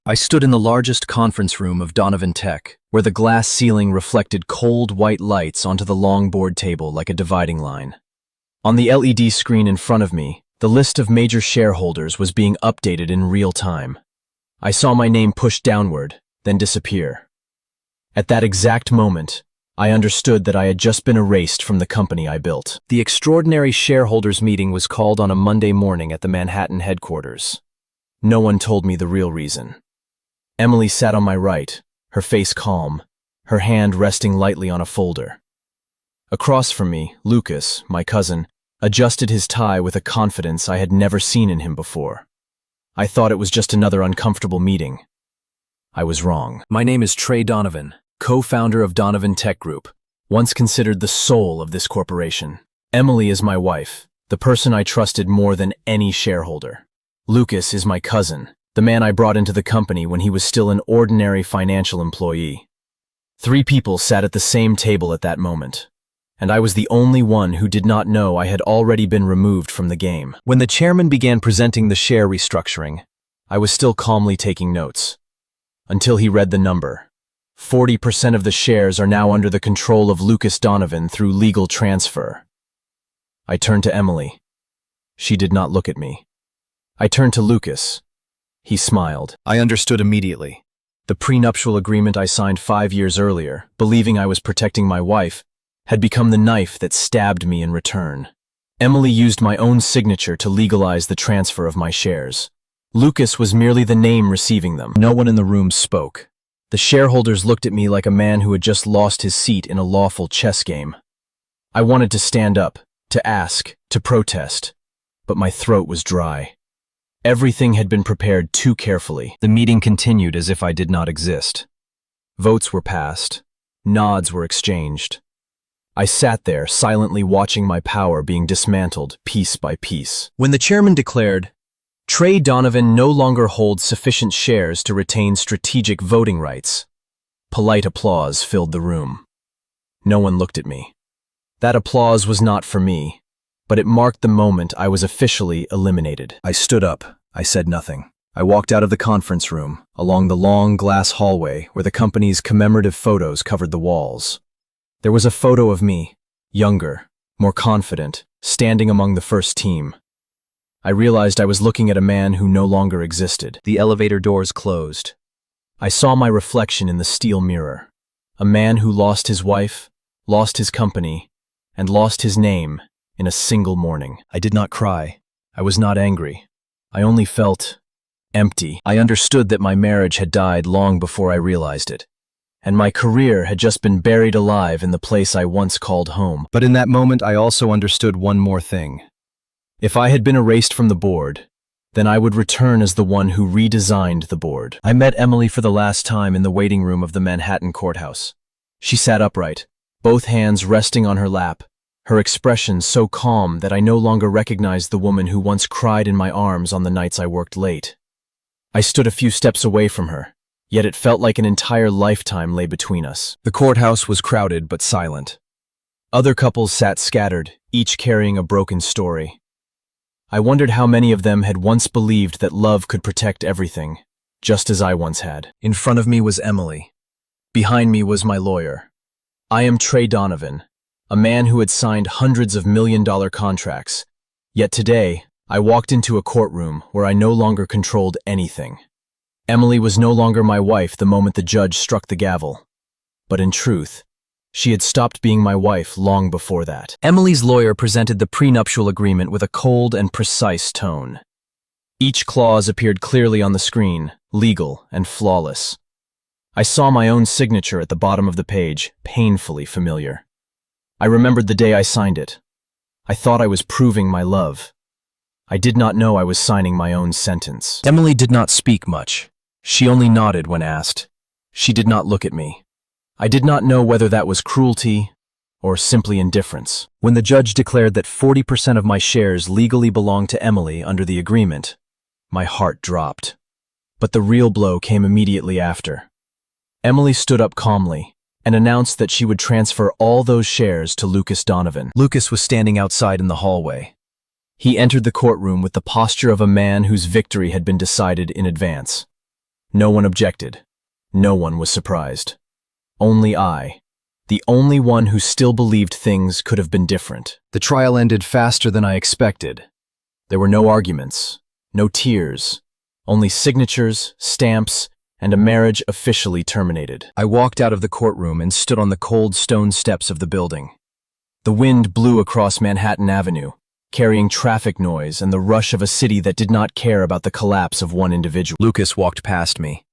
I stood in the largest conference room of Donovan Tech, where the glass ceiling reflected cold white lights onto the long board table like a dividing line. On the LED screen in front of me, the list of major shareholders was being updated in real time. I saw my name pushed downward, then disappear. At that exact moment, I understood that I had just been erased from the company I built. The extraordinary shareholders meeting was called on a Monday morning at the Manhattan headquarters. No one told me the real reason. Emily sat on my right, her face calm, her hand resting lightly on a folder. Across from me, Lucas, my cousin, adjusted his tie with a confidence I had never seen in him before. I thought it was just another uncomfortable meeting. I was wrong. My name is Trey Donovan, co-founder of Donovan Tech Group, once considered the soul of this corporation. Emily is my wife, the person I trusted more than any shareholder. Lucas is my cousin, the man I brought into the company when he was still an ordinary financial employee. 3 people sat at the same table at that moment, and I was the only one who did not know I had already been removed from the game. When the chairman began presenting the share restructuring, I was still calmly taking notes, until he read the number. 40% of the shares are now under the control of Lucas Donovan through legal transfer. I turned to Emily. She did not look at me. I turned to Lucas. He smiled. I understood immediately. The prenuptial agreement I signed 5 years earlier, believing I was protecting my wife, had become the knife that stabbed me in return. Emily used my own signature to legalize the transfer of my shares. Lucas was merely the name receiving them. No one in the room spoke. The shareholders looked at me like a man who had just lost his seat in a lawful chess game. I wanted to stand up, to ask, to protest, but my throat was dry. Everything had been prepared too carefully. The meeting continued as if I did not exist. Votes were passed. Nods were exchanged. I sat there, silently watching my power being dismantled piece by piece. When the chairman declared, Trey Donovan no longer holds sufficient shares to retain strategic voting rights, polite applause filled the room. No one looked at me. That applause was not for me, but it marked the moment I was officially eliminated. I stood up. I said nothing. I walked out of the conference room, along the long glass hallway where the company's commemorative photos covered the walls. There was a photo of me, younger, more confident, standing among the first team. I realized I was looking at a man who no longer existed. The elevator doors closed. I saw my reflection in the steel mirror. A man who lost his wife, lost his company, and lost his name in a single morning. I did not cry. I was not angry. I only felt empty. I understood that my marriage had died long before I realized it, and my career had just been buried alive in the place I once called home. But in that moment, I also understood one more thing. If I had been erased from the board, then I would return as the one who redesigned the board. I met Emily for the last time in the waiting room of the Manhattan courthouse. She sat upright, both hands resting on her lap, her expression so calm that I no longer recognized the woman who once cried in my arms on the nights I worked late. I stood a few steps away from her, yet it felt like an entire lifetime lay between us. The courthouse was crowded but silent. Other couples sat scattered, each carrying a broken story. I wondered how many of them had once believed that love could protect everything, just as I once had. In front of me was Emily. Behind me was my lawyer. I am Trey Donovan, a man who had signed hundreds of million-dollar contracts. Yet today, I walked into a courtroom where I no longer controlled anything. Emily was no longer my wife the moment the judge struck the gavel. But in truth, she had stopped being my wife long before that. Emily's lawyer presented the prenuptial agreement with a cold and precise tone. Each clause appeared clearly on the screen, legal and flawless. I saw my own signature at the bottom of the page, painfully familiar. I remembered the day I signed it. I thought I was proving my love. I did not know I was signing my own sentence. Emily did not speak much. She only nodded when asked. She did not look at me. I did not know whether that was cruelty or simply indifference. When the judge declared that 40% of my shares legally belonged to Emily under the agreement, my heart dropped. But the real blow came immediately after. Emily stood up calmly and announced that she would transfer all those shares to Lucas Donovan. Lucas was standing outside in the hallway. He entered the courtroom with the posture of a man whose victory had been decided in advance. No one objected. No one was surprised. Only I, the only one who still believed things could have been different. The trial ended faster than I expected. There were no arguments, no tears, only signatures, stamps, and a marriage officially terminated. I walked out of the courtroom and stood on the cold stone steps of the building. The wind blew across Manhattan Avenue, carrying traffic noise and the rush of a city that did not care about the collapse of one individual. Lucas walked past me.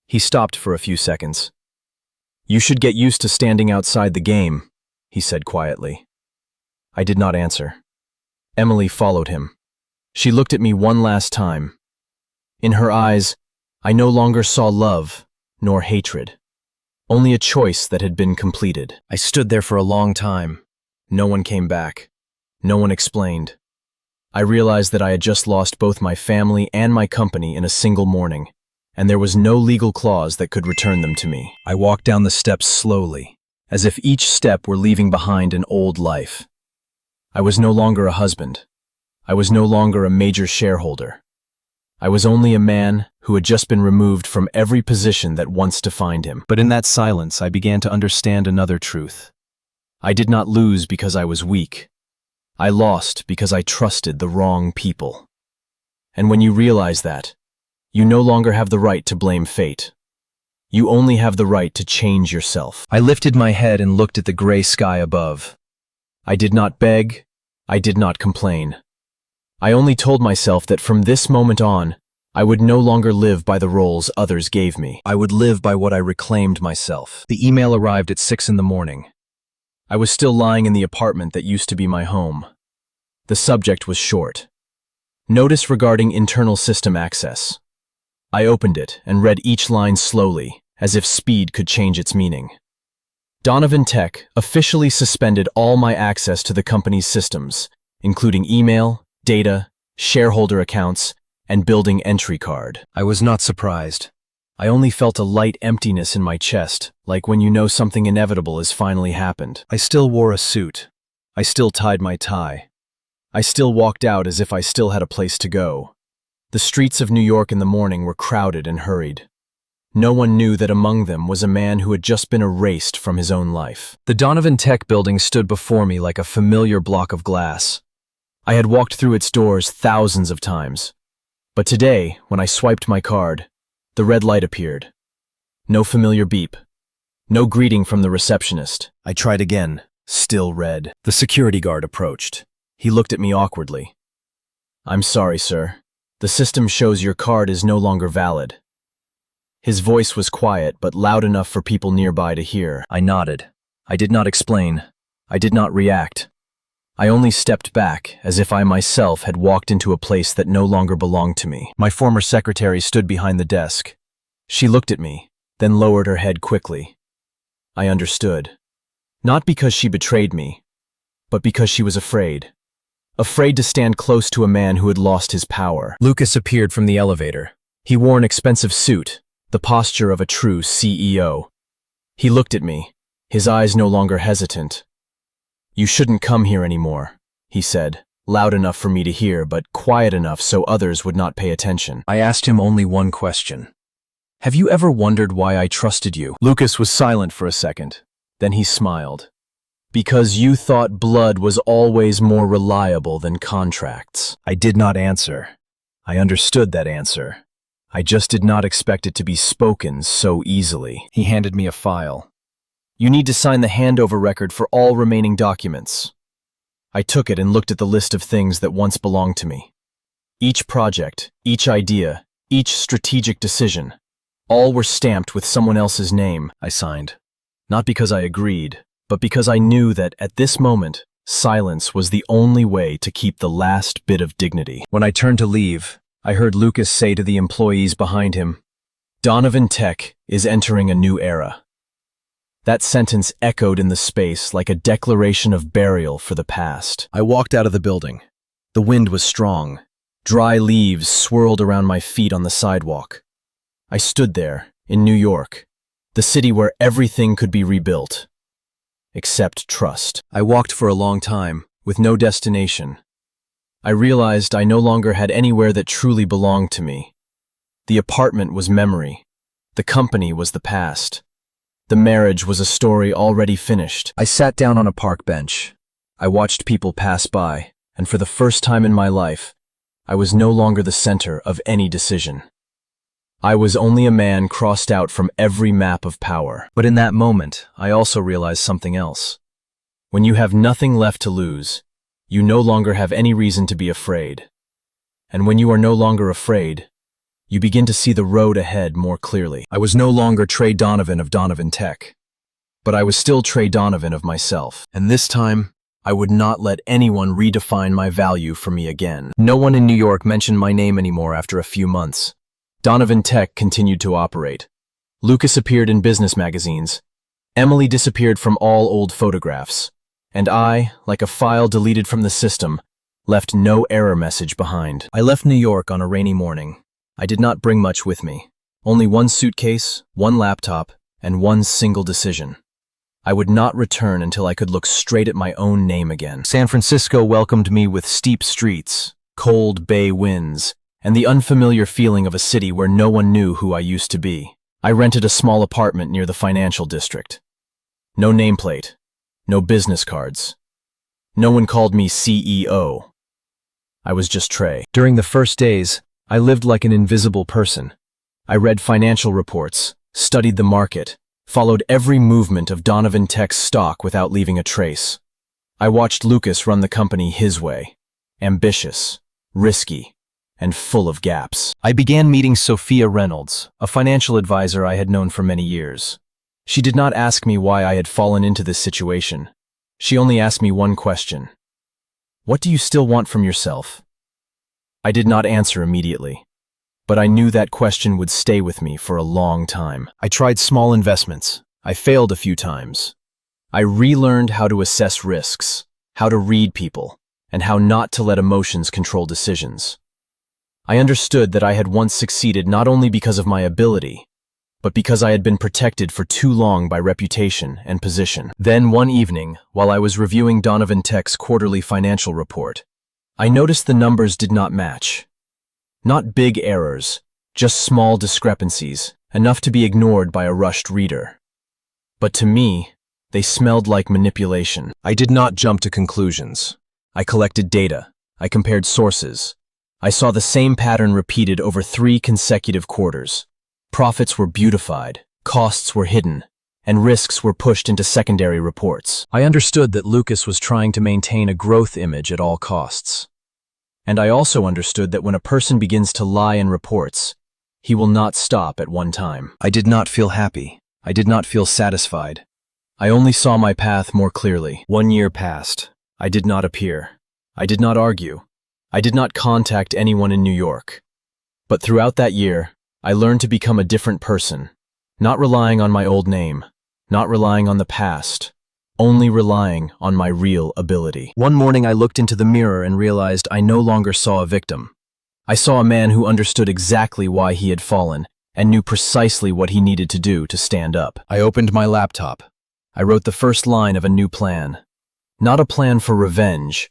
He stopped for a few seconds. "You should get used to standing outside the game," he said quietly. I did not answer. Emily followed him. She looked at me one last time. In her eyes, I no longer saw love, nor hatred. Only a choice that had been completed. I stood there for a long time. No one came back. No one explained. I realized that I had just lost both my family and my company in a single morning, and there was no legal clause that could return them to me. I walked down the steps slowly, as if each step were leaving behind an old life. I was no longer a husband. I was no longer a major shareholder. I was only a man who had just been removed from every position that once defined him. But in that silence, I began to understand another truth. I did not lose because I was weak. I lost because I trusted the wrong people. And when you realize that, you no longer have the right to blame fate. You only have the right to change yourself. I lifted my head and looked at the gray sky above. I did not beg. I did not complain. I only told myself that from this moment on, I would no longer live by the roles others gave me. I would live by what I reclaimed myself. The email arrived at 6 in the morning. I was still lying in the apartment that used to be my home. The subject was short. Notice regarding internal system access. I opened it and read each line slowly, as if speed could change its meaning. Donovan Tech officially suspended all my access to the company's systems, including email, data, shareholder accounts, and building entry card. I was not surprised. I only felt a light emptiness in my chest, like when you know something inevitable has finally happened. I still wore a suit. I still tied my tie. I still walked out as if I still had a place to go. The streets of New York in the morning were crowded and hurried. No one knew that among them was a man who had just been erased from his own life. The Donovan Tech building stood before me like a familiar block of glass. I had walked through its doors thousands of times. But today, when I swiped my card, the red light appeared. No familiar beep. No greeting from the receptionist. I tried again, still red. The security guard approached. He looked at me awkwardly. "I'm sorry, sir. The system shows your card is no longer valid." His voice was quiet but loud enough for people nearby to hear. I nodded. I did not explain. I did not react. I only stepped back, as if I myself had walked into a place that no longer belonged to me. My former secretary stood behind the desk. She looked at me, then lowered her head quickly. I understood. Not because she betrayed me, but because she was afraid. Afraid to stand close to a man who had lost his power. Lucas appeared from the elevator. He wore an expensive suit, the posture of a true CEO. He looked at me, his eyes no longer hesitant. "You shouldn't come here anymore," he said, loud enough for me to hear, but quiet enough so others would not pay attention. I asked him only one question. "Have you ever wondered why I trusted you?" Lucas was silent for a second. Then he smiled. "Because you thought blood was always more reliable than contracts." I did not answer. I understood that answer. I just did not expect it to be spoken so easily. He handed me a file. "You need to sign the handover record for all remaining documents." I took it and looked at the list of things that once belonged to me. Each project, each idea, each strategic decision, all were stamped with someone else's name. I signed. Not because I agreed, but because I knew that, at this moment, silence was the only way to keep the last bit of dignity. When I turned to leave, I heard Lucas say to the employees behind him, "Donovan Tech is entering a new era." That sentence echoed in the space like a declaration of burial for the past. I walked out of the building. The wind was strong. Dry leaves swirled around my feet on the sidewalk. I stood there, in New York, the city where everything could be rebuilt. Except trust. I walked for a long time, with no destination. I realized I no longer had anywhere that truly belonged to me. The apartment was memory. The company was the past. The marriage was a story already finished. I sat down on a park bench. I watched people pass by, and for the first time in my life, I was no longer the center of any decision. I was only a man crossed out from every map of power. But in that moment, I also realized something else. When you have nothing left to lose, you no longer have any reason to be afraid. And when you are no longer afraid, you begin to see the road ahead more clearly. I was no longer Trey Donovan of Donovan Tech, but I was still Trey Donovan of myself. And this time, I would not let anyone redefine my value for me again. No one in New York mentioned my name anymore after a few months. Donovan Tech continued to operate. Lucas appeared in business magazines. Emily disappeared from all old photographs. And I, like a file deleted from the system, left no error message behind. I left New York on a rainy morning. I did not bring much with me. Only one suitcase, one laptop, and one single decision. I would not return until I could look straight at my own name again. San Francisco welcomed me with steep streets, cold bay winds, and the unfamiliar feeling of a city where no one knew who I used to be. I rented a small apartment near the financial district. No nameplate, no business cards. No one called me CEO. I was just Trey. During the first days, I lived like an invisible person. I read financial reports, studied the market, followed every movement of Donovan Tech's stock without leaving a trace. I watched Lucas run the company his way, ambitious, risky, and full of gaps. I began meeting Sophia Reynolds, a financial advisor I had known for many years. She did not ask me why I had fallen into this situation. She only asked me one question. What do you still want from yourself? I did not answer immediately, but I knew that question would stay with me for a long time. I tried small investments. I failed a few times. I relearned how to assess risks, how to read people, and how not to let emotions control decisions. I understood that I had once succeeded not only because of my ability, but because I had been protected for too long by reputation and position. Then one evening, while I was reviewing Donovan Tech's quarterly financial report, I noticed the numbers did not match. Not big errors, just small discrepancies, enough to be ignored by a rushed reader. But to me, they smelled like manipulation. I did not jump to conclusions. I collected data. I compared sources. I saw the same pattern repeated over 3 consecutive quarters. Profits were beautified, costs were hidden, and risks were pushed into secondary reports. I understood that Lucas was trying to maintain a growth image at all costs. And I also understood that when a person begins to lie in reports, he will not stop at one time. I did not feel happy. I did not feel satisfied. I only saw my path more clearly. 1 year passed. I did not appear. I did not argue. I did not contact anyone in New York. But throughout that year, I learned to become a different person, not relying on my old name, not relying on the past, only relying on my real ability. One morning I looked into the mirror and realized I no longer saw a victim. I saw a man who understood exactly why he had fallen and knew precisely what he needed to do to stand up. I opened my laptop. I wrote the first line of a new plan. Not a plan for revenge,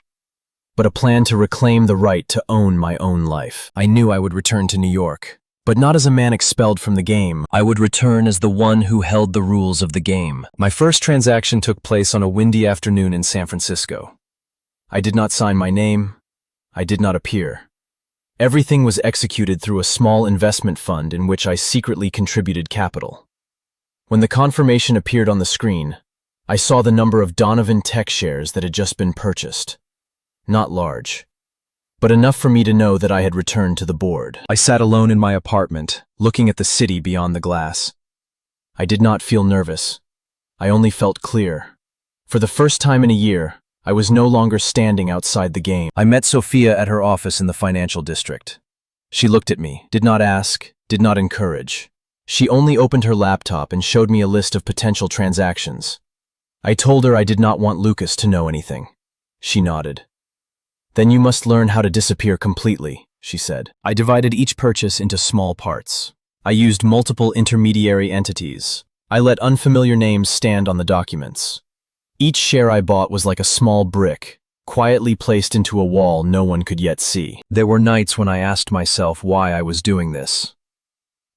but a plan to reclaim the right to own my own life. I knew I would return to New York. But not as a man expelled from the game. I would return as the one who held the rules of the game. My first transaction took place on a windy afternoon in San Francisco. I did not sign my name. I did not appear. Everything was executed through a small investment fund in which I secretly contributed capital. When the confirmation appeared on the screen, I saw the number of Donovan Tech shares that had just been purchased. Not large, but enough for me to know that I had returned to the board. I sat alone in my apartment, looking at the city beyond the glass. I did not feel nervous. I only felt clear. For the first time in a year, I was no longer standing outside the game. I met Sophia at her office in the financial district. She looked at me, did not ask, did not encourage. She only opened her laptop and showed me a list of potential transactions. I told her I did not want Lucas to know anything. She nodded. Then you must learn how to disappear completely, she said. I divided each purchase into small parts. I used multiple intermediary entities. I let unfamiliar names stand on the documents. Each share I bought was like a small brick, quietly placed into a wall no one could yet see. There were nights when I asked myself why I was doing this.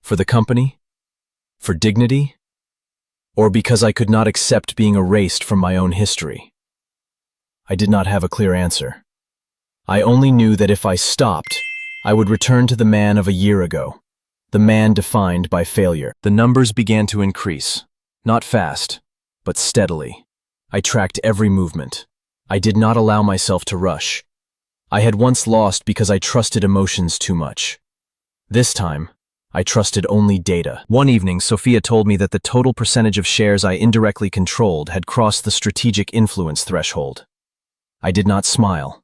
For the company? For dignity? Or because I could not accept being erased from my own history? I did not have a clear answer. I only knew that if I stopped, I would return to the man of a year ago, the man defined by failure. The numbers began to increase, not fast, but steadily. I tracked every movement. I did not allow myself to rush. I had once lost because I trusted emotions too much. This time, I trusted only data. One evening, Sophia told me that the total percentage of shares I indirectly controlled had crossed the strategic influence threshold. I did not smile.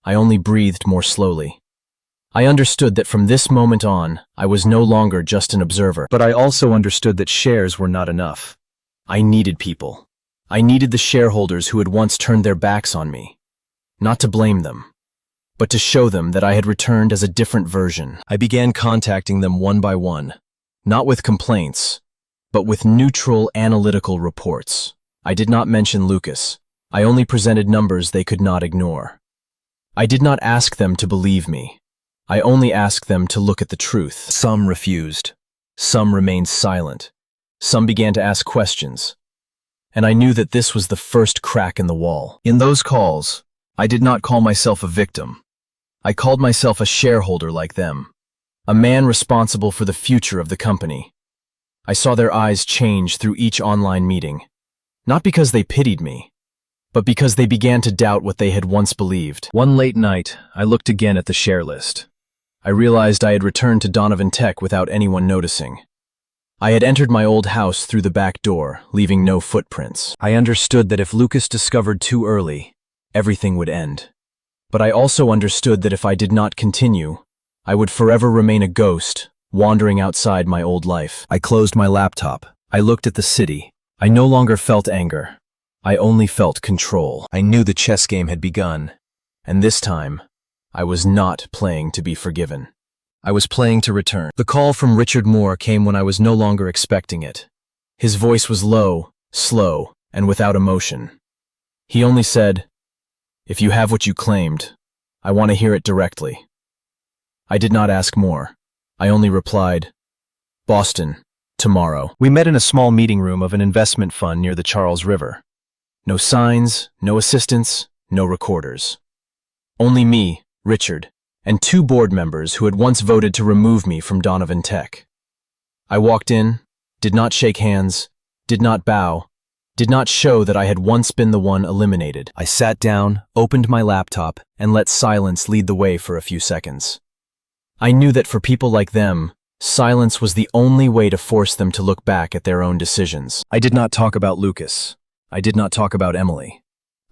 I only breathed more slowly. I understood that from this moment on, I was no longer just an observer. But I also understood that shares were not enough. I needed people. I needed the shareholders who had once turned their backs on me. Not to blame them, but to show them that I had returned as a different version. I began contacting them one by one, not with complaints, but with neutral analytical reports. I did not mention Lucas. I only presented numbers they could not ignore. I did not ask them to believe me. I only asked them to look at the truth. Some refused. Some remained silent. Some began to ask questions. And I knew that this was the first crack in the wall. In those calls, I did not call myself a victim. I called myself a shareholder like them, a man responsible for the future of the company. I saw their eyes change through each online meeting, not because they pitied me, but because they began to doubt what they had once believed. One late night, I looked again at the share list. I realized I had returned to Donovan Tech without anyone noticing. I had entered my old house through the back door, leaving no footprints. I understood that if Lucas discovered too early, everything would end. But I also understood that if I did not continue, I would forever remain a ghost, wandering outside my old life. I closed my laptop. I looked at the city. I no longer felt anger. I only felt control. I knew the chess game had begun, and this time, I was not playing to be forgiven. I was playing to return. The call from Richard Moore came when I was no longer expecting it. His voice was low, slow, and without emotion. He only said, "If you have what you claimed, I want to hear it directly." I did not ask more. I only replied, "Boston, tomorrow." We met in a small meeting room of an investment fund near the Charles River. No signs, no assistants, no recorders. Only me, Richard, and 2 board members who had once voted to remove me from Donovan Tech. I walked in, did not shake hands, did not bow, did not show that I had once been the one eliminated. I sat down, opened my laptop, and let silence lead the way for a few seconds. I knew that for people like them, silence was the only way to force them to look back at their own decisions. I did not talk about Lucas. I did not talk about Emily.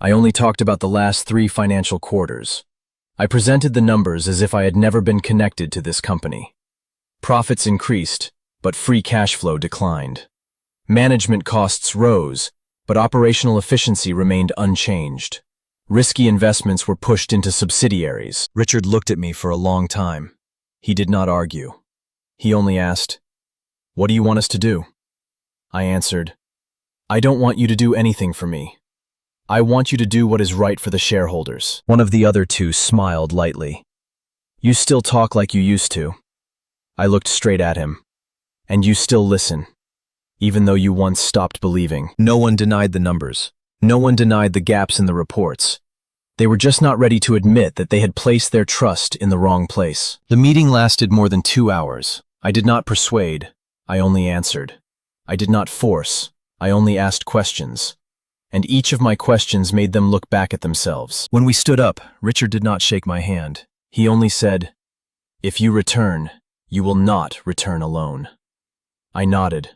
I only talked about the last 3 financial quarters. I presented the numbers as if I had never been connected to this company. Profits increased, but free cash flow declined. Management costs rose, but operational efficiency remained unchanged. Risky investments were pushed into subsidiaries. Richard looked at me for a long time. He did not argue. He only asked, "What do you want us to do?" I answered, "I don't want you to do anything for me. I want you to do what is right for the shareholders." One of the other 2 smiled lightly. "You still talk like you used to." I looked straight at him. "And you still listen, even though you once stopped believing." No one denied the numbers. No one denied the gaps in the reports. They were just not ready to admit that they had placed their trust in the wrong place. The meeting lasted more than 2 hours. I did not persuade. I only answered. I did not force. I only asked questions, and each of my questions made them look back at themselves. When we stood up, Richard did not shake my hand. He only said, "If you return, you will not return alone." I nodded.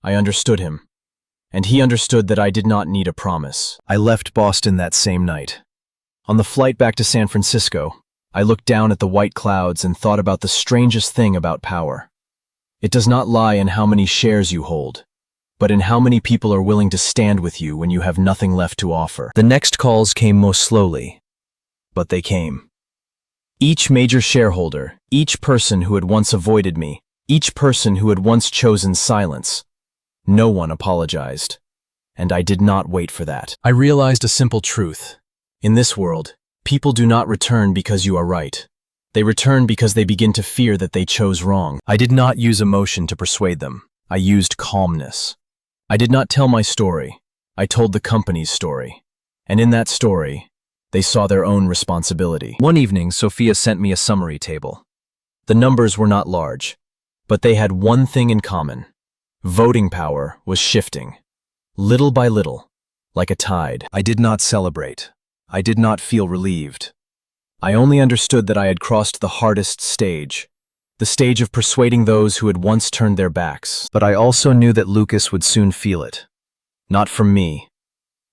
I understood him, and he understood that I did not need a promise. I left Boston that same night. On the flight back to San Francisco, I looked down at the white clouds and thought about the strangest thing about power. It does not lie in how many shares you hold, but in how many people are willing to stand with you when you have nothing left to offer. The next calls came most slowly, but they came. Each major shareholder, each person who had once avoided me, each person who had once chosen silence, no one apologized, and I did not wait for that. I realized a simple truth. In this world, people do not return because you are right. They return because they begin to fear that they chose wrong. I did not use emotion to persuade them. I used calmness. I did not tell my story. I told the company's story. And in that story, they saw their own responsibility. One evening, Sophia sent me a summary table. The numbers were not large, but they had one thing in common. Voting power was shifting, little by little, like a tide. I did not celebrate. I did not feel relieved. I only understood that I had crossed the hardest stage, the stage of persuading those who had once turned their backs. But I also knew that Lucas would soon feel it. Not from me,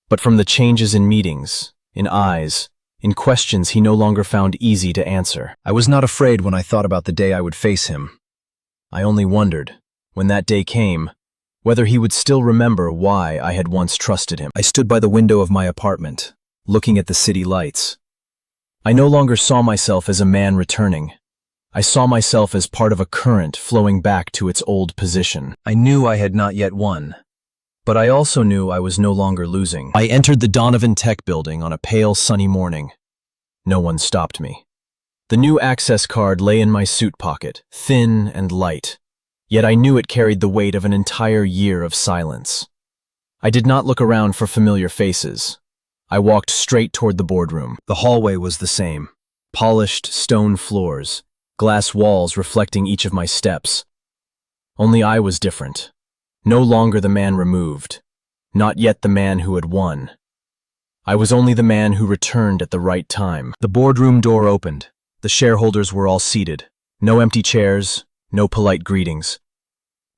but from the changes in meetings, in eyes, in questions he no longer found easy to answer. I was not afraid when I thought about the day I would face him. I only wondered, when that day came, whether he would still remember why I had once trusted him. I stood by the window of my apartment, looking at the city lights. I no longer saw myself as a man returning. I saw myself as part of a current flowing back to its old position. I knew I had not yet won, but I also knew I was no longer losing. I entered the Donovan Tech building on a pale sunny morning. No one stopped me. The new access card lay in my suit pocket, thin and light, yet I knew it carried the weight of an entire year of silence. I did not look around for familiar faces. I walked straight toward the boardroom. The hallway was the same. Polished stone floors, glass walls reflecting each of my steps. Only I was different. No longer the man removed. Not yet the man who had won. I was only the man who returned at the right time. The boardroom door opened. The shareholders were all seated. No empty chairs, no polite greetings.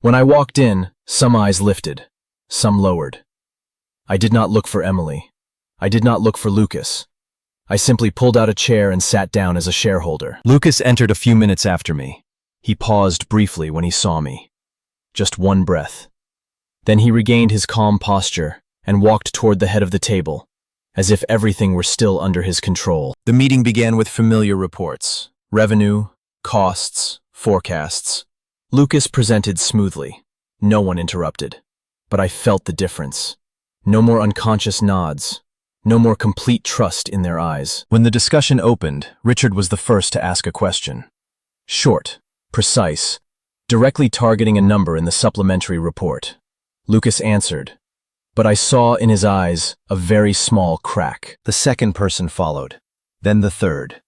When I walked in, some eyes lifted, some lowered. I did not look for Emily. I did not look for Lucas. I simply pulled out a chair and sat down as a shareholder. Lucas entered a few minutes after me. He paused briefly when he saw me. Just one breath. Then he regained his calm posture and walked toward the head of the table, as if everything were still under his control. The meeting began with familiar reports: revenue, costs, forecasts. Lucas presented smoothly. No one interrupted. But I felt the difference. No more unconscious nods. No more complete trust in their eyes. When the discussion opened, Richard was the first to ask a question. Short, precise, directly targeting a number in the supplementary report. Lucas answered, but I saw in his eyes a very small crack. The second person followed, then the third.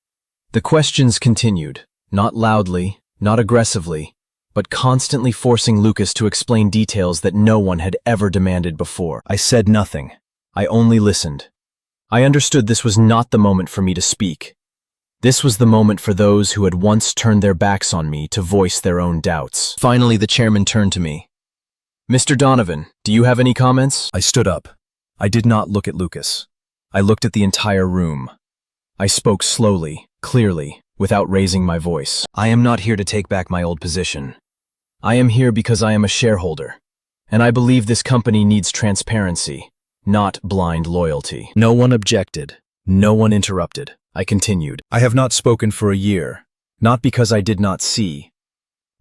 The questions continued, not loudly, not aggressively, but constantly forcing Lucas to explain details that no one had ever demanded before. I said nothing. I only listened. I understood this was not the moment for me to speak. This was the moment for those who had once turned their backs on me to voice their own doubts. Finally, the chairman turned to me. Mr. Donovan, do you have any comments? I stood up. I did not look at Lucas. I looked at the entire room. I spoke slowly, clearly, without raising my voice. I am not here to take back my old position. I am here because I am a shareholder, and I believe this company needs transparency, not blind loyalty. No one objected. No one interrupted. I continued. I have not spoken for a year, not because I did not see,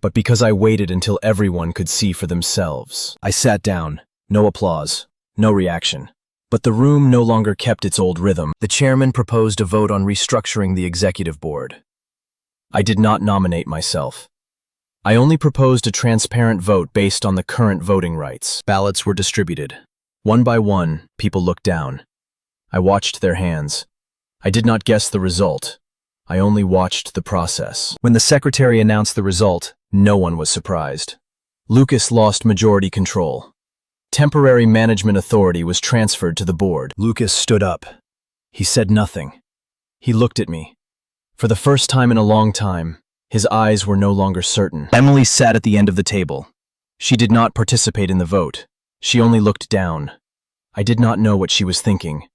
but because I waited until everyone could see for themselves. I sat down. No applause. No reaction. But the room no longer kept its old rhythm. The chairman proposed a vote on restructuring the executive board. I did not nominate myself. I only proposed a transparent vote based on the current voting rights. Ballots were distributed. One by one, people looked down. I watched their hands. I did not guess the result. I only watched the process. When the secretary announced the result, no one was surprised. Lucas lost majority control. Temporary management authority was transferred to the board. Lucas stood up. He said nothing. He looked at me. For the first time in a long time, his eyes were no longer certain. Emily sat at the end of the table. She did not participate in the vote. She only looked down. I did not know what she was thinking,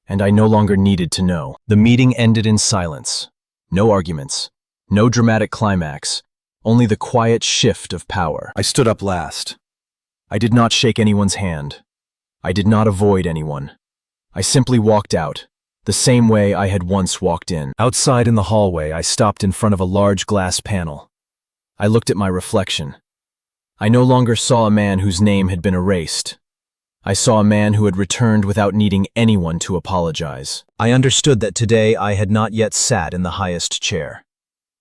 and I no longer needed to know. The meeting ended in silence. No arguments. No dramatic climax. Only the quiet shift of power. I stood up last. I did not shake anyone's hand. I did not avoid anyone. I simply walked out, the same way I had once walked in. Outside in the hallway, I stopped in front of a large glass panel. I looked at my reflection. I no longer saw a man whose name had been erased. I saw a man who had returned without needing anyone to apologize. I understood that today I had not yet sat in the highest chair.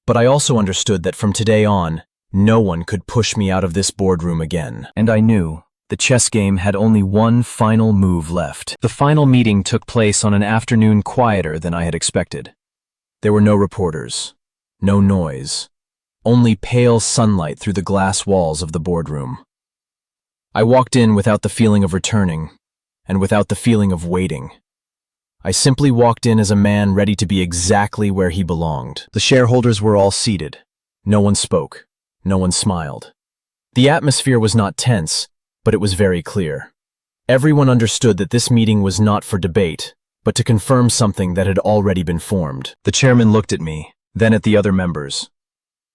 But I also understood that from today on, No one could push me out of this boardroom again. And I knew the chess game had only one final move left. The final meeting took place on an afternoon quieter than I had expected. There were no reporters, no noise, only pale sunlight through the glass walls of the boardroom. I walked in without the feeling of returning, and without the feeling of waiting. I simply walked in as a man ready to be exactly where he belonged. The shareholders were all seated. No one spoke. No one smiled. The atmosphere was not tense, but it was very clear. Everyone understood that this meeting was not for debate, but to confirm something that had already been formed. The chairman looked at me, then at the other members.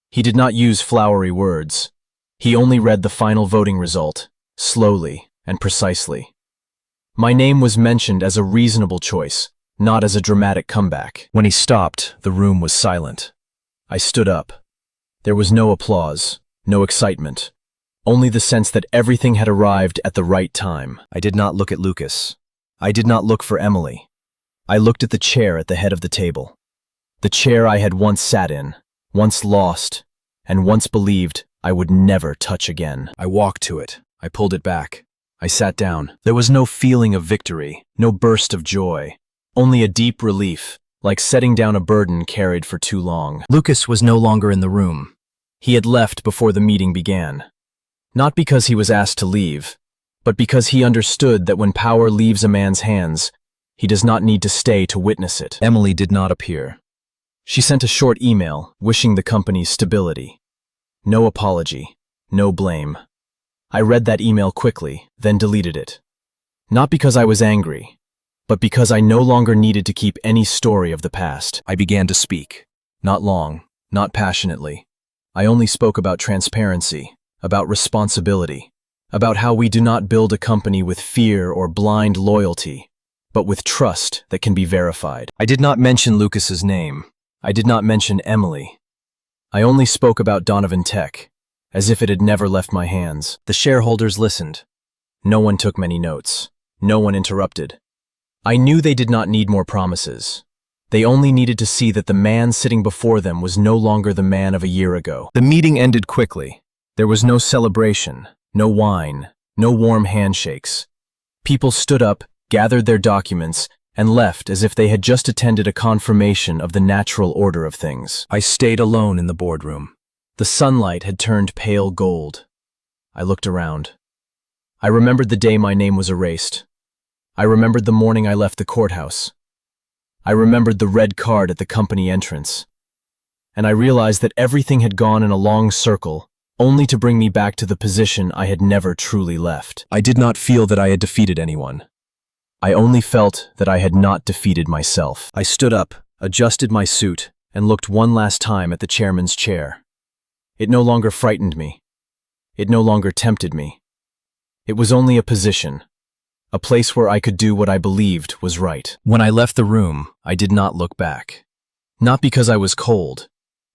He did not use flowery words. He only read the final voting result, slowly and precisely. My name was mentioned as a reasonable choice, not as a dramatic comeback. When he stopped, the room was silent. I stood up. There was no applause, no excitement, only the sense that everything had arrived at the right time. I did not look at Lucas. I did not look for Emily. I looked at the chair at the head of the table. The chair I had once sat in, once lost, and once believed I would never touch again. I walked to it. I pulled it back. I sat down. There was no feeling of victory, no burst of joy, only a deep relief, like setting down a burden carried for too long. Lucas was no longer in the room. He had left before the meeting began. Not because he was asked to leave, but because he understood that when power leaves a man's hands, he does not need to stay to witness it. Emily did not appear. She sent a short email wishing the company's stability. No apology, no blame. I read that email quickly, then deleted it. Not because I was angry, but because I no longer needed to keep any story of the past. I began to speak. Not long, not passionately. I only spoke about transparency, about responsibility, about how we do not build a company with fear or blind loyalty, but with trust that can be verified. I did not mention Lucas's name. I did not mention Emily. I only spoke about Donovan Tech, as if it had never left my hands. The shareholders listened. No one took many notes. No one interrupted. I knew they did not need more promises. They only needed to see that the man sitting before them was no longer the man of a year ago. The meeting ended quickly. There was no celebration, no wine, no warm handshakes. People stood up, gathered their documents, and left as if they had just attended a confirmation of the natural order of things. I stayed alone in the boardroom. The sunlight had turned pale gold. I looked around. I remembered the day my name was erased. I remembered the morning I left the courthouse. I remembered the red card at the company entrance. And I realized that everything had gone in a long circle, only to bring me back to the position I had never truly left. I did not feel that I had defeated anyone. I only felt that I had not defeated myself. I stood up, adjusted my suit, and looked one last time at the chairman's chair. It no longer frightened me. It no longer tempted me. It was only a position, a place where I could do what I believed was right. When I left the room, I did not look back. Not because I was cold,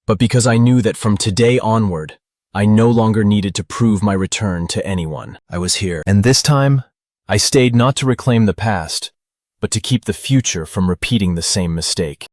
but because I knew that from today onward, I no longer needed to prove my return to anyone. I was here. And this time, I stayed not to reclaim the past, but to keep the future from repeating the same mistake.